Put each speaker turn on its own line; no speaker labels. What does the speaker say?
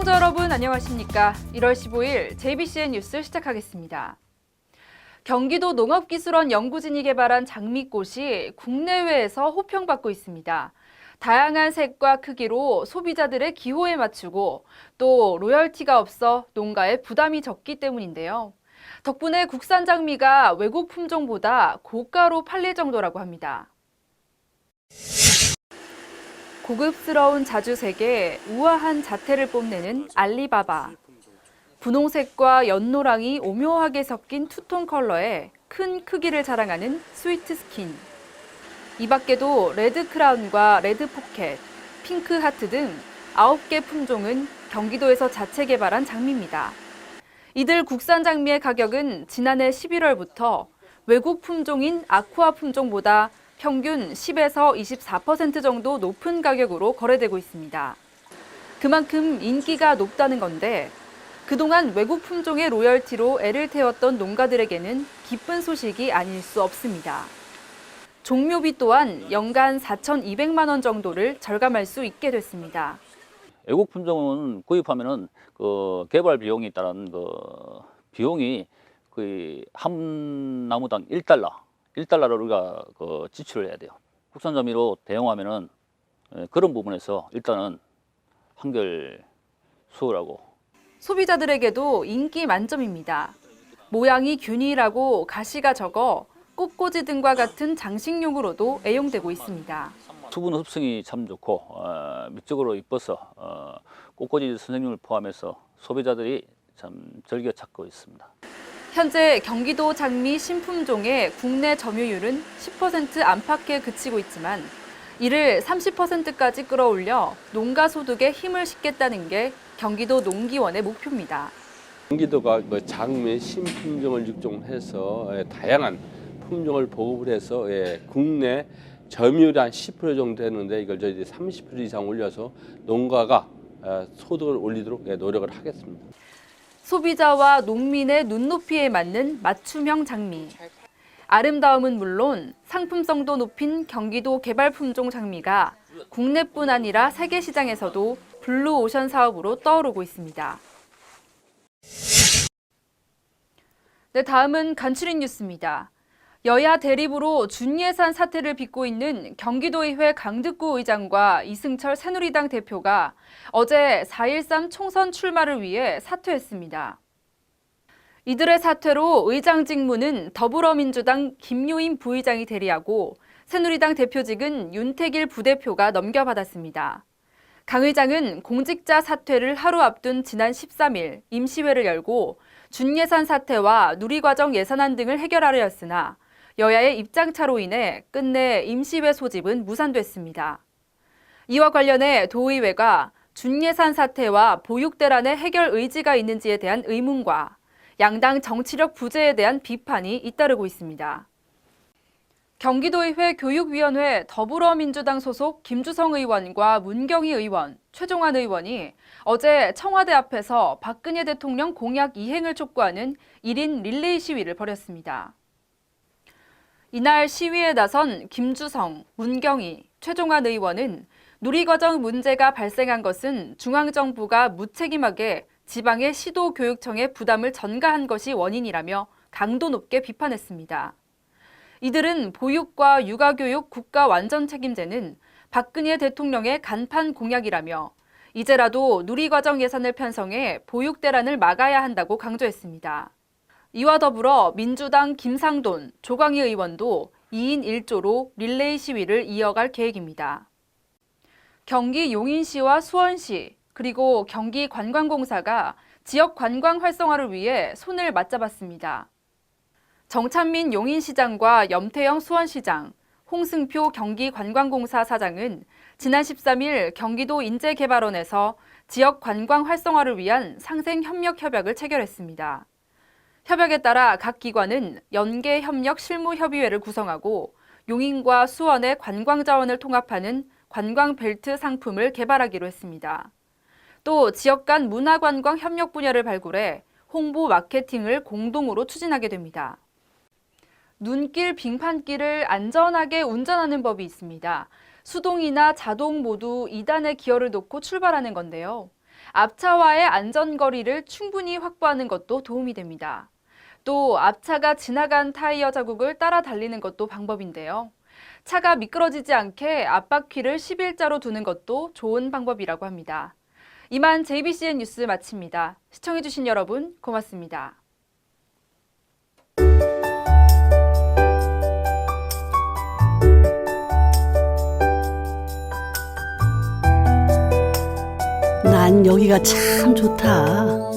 시청자 여러분 안녕하십니까? 1월 15일 JBCN 뉴스 시작하겠습니다. 경기도 농업기술원 연구진이 개발한 장미꽃이 국내외에서 호평받고 있습니다. 다양한 색과 크기로 소비자들의 기호에 맞추고 또 로열티가 없어 농가에 부담이 적기 때문인데요. 덕분에 국산 장미가 외국 품종보다 고가로 팔릴 정도라고 합니다. 고급스러운 자주색에 우아한 자태를 뽐내는 알리바바. 분홍색과 연노랑이 오묘하게 섞인 투톤 컬러에 큰 크기를 자랑하는 스위트 스킨. 이 밖에도 레드 크라운과 레드 포켓, 핑크 하트 등 9개 품종은 경기도에서 자체 개발한 장미입니다. 이들 국산 장미의 가격은 지난해 11월부터 외국 품종인 아쿠아 품종보다 평균 10에서 24% 정도 높은 가격으로 거래되고 있습니다. 그만큼 인기가 높다는 건데 그동안 외국 품종의 로열티로 애를 태웠던 농가들에게는 기쁜 소식이 아닐 수 없습니다. 종묘비 또한 연간 4,200만 원 정도를 절감할 수 있게 됐습니다.
외국 품종은 구입하면은 그 개발 비용에 따른 그 비용이 거의 한 나무당 1달러를 우리가 그 지출을 해야 돼요. 국산 장미로 대용하면은 그런 부분에서 일단은 한결 수월하고
소비자들에게도 인기 만점입니다. 모양이 균일하고 가시가 적어 꽃꽂이 등과 같은 장식용으로도 애용되고 있습니다.
수분 흡수이 참 좋고 미적으로 이뻐서 꽃꽂이 선생님을 포함해서 소비자들이 참 즐겨 찾고 있습니다.
현재 경기도 장미 신품종의 국내 점유율은 10% 안팎에 그치고 있지만 이를 30%까지 끌어올려 농가 소득에 힘을 싣겠다는 게 경기도 농기원의 목표입니다.
경기도가 장미 신품종을 육종해서 다양한 품종을 보급을 해서 국내 점유율이 한 10% 정도 되는데 이걸 저희들이 30% 이상 올려서 농가가 소득을 올리도록 노력을 하겠습니다.
소비자와 농민의 눈높이에 맞는 맞춤형 장미. 아름다움은 물론 상품성도 높인 경기도 개발 품종 장미가 국내뿐 아니라 세계 시장에서도 블루오션 사업으로 떠오르고 있습니다. 네, 다음은 간추린 뉴스입니다. 여야 대립으로 준예산 사태를 빚고 있는 경기도의회 강득구 의장과 이승철 새누리당 대표가 어제 4.13 총선 출마를 위해 사퇴했습니다. 이들의 사퇴로 의장 직무는 더불어민주당 김요인 부의장이 대리하고 새누리당 대표직은 윤택일 부대표가 넘겨받았습니다. 강 의장은 공직자 사퇴를 하루 앞둔 지난 13일 임시회를 열고 준예산 사태와 누리과정 예산안 등을 해결하려 했으나 여야의 입장차로 인해 끝내 임시회 소집은 무산됐습니다. 이와 관련해 도의회가 준예산 사태와 보육대란의 해결 의지가 있는지에 대한 의문과 양당 정치력 부재에 대한 비판이 잇따르고 있습니다. 경기도의회 교육위원회 더불어민주당 소속 김주성 의원과 문경희 의원, 최종환 의원이 어제 청와대 앞에서 박근혜 대통령 공약 이행을 촉구하는 1인 릴레이 시위를 벌였습니다. 이날 시위에 나선 김주성, 문경희, 최종환 의원은 누리과정 문제가 발생한 것은 중앙정부가 무책임하게 지방의 시도교육청에 부담을 전가한 것이 원인이라며 강도 높게 비판했습니다. 이들은 보육과 육아교육 국가 완전 책임제는 박근혜 대통령의 간판 공약이라며 이제라도 누리과정 예산을 편성해 보육대란을 막아야 한다고 강조했습니다. 이와 더불어 민주당 김상돈, 조광희 의원도 2인 1조로 릴레이 시위를 이어갈 계획입니다. 경기 용인시와 수원시, 그리고 경기관광공사가 지역 관광 활성화를 위해 손을 맞잡았습니다. 정찬민 용인시장과 염태영 수원시장, 홍승표 경기관광공사 사장은 지난 13일 경기도 인재개발원에서 지역 관광 활성화를 위한 상생협력협약을 체결했습니다. 협약에 따라 각 기관은 연계협력실무협의회를 구성하고 용인과 수원의 관광자원을 통합하는 관광벨트 상품을 개발하기로 했습니다. 또 지역 간 문화관광 협력 분야를 발굴해 홍보 마케팅을 공동으로 추진하게 됩니다. 눈길, 빙판길을 안전하게 운전하는 법이 있습니다. 수동이나 자동 모두 2단의 기어를 놓고 출발하는 건데요. 앞차와의 안전거리를 충분히 확보하는 것도 도움이 됩니다. 또 앞차가 지나간 타이어 자국을 따라 달리는 것도 방법인데요. 차가 미끄러지지 않게 앞바퀴를 11자로 두는 것도 좋은 방법이라고 합니다. 이만 JBCN 뉴스 마칩니다. 시청해주신 여러분 고맙습니다.
난 여기가 참 좋다.